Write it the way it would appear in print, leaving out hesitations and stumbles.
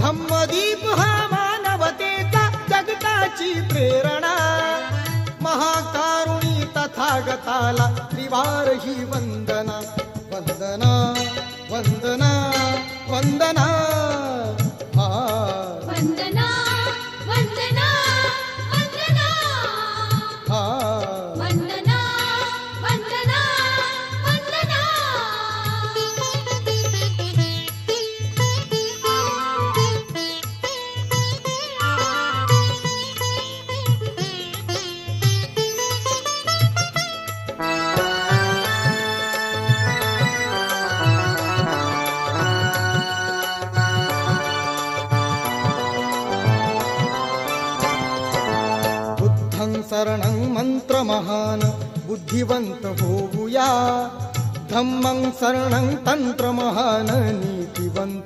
धम्मदीप हा मानवतेचा जगताची प्रेरणा, महाकारुणी तथागताला त्रिवार ही वंदना, वंदना वंदना वंदना हा वंदना वंदना वंदना हा वंदना वंदना वंदना. बुद्धं शरणं मंत्र महान बुद्धिवंत होऊया, धम्मं शरणं तंत्र महान नीतिवंत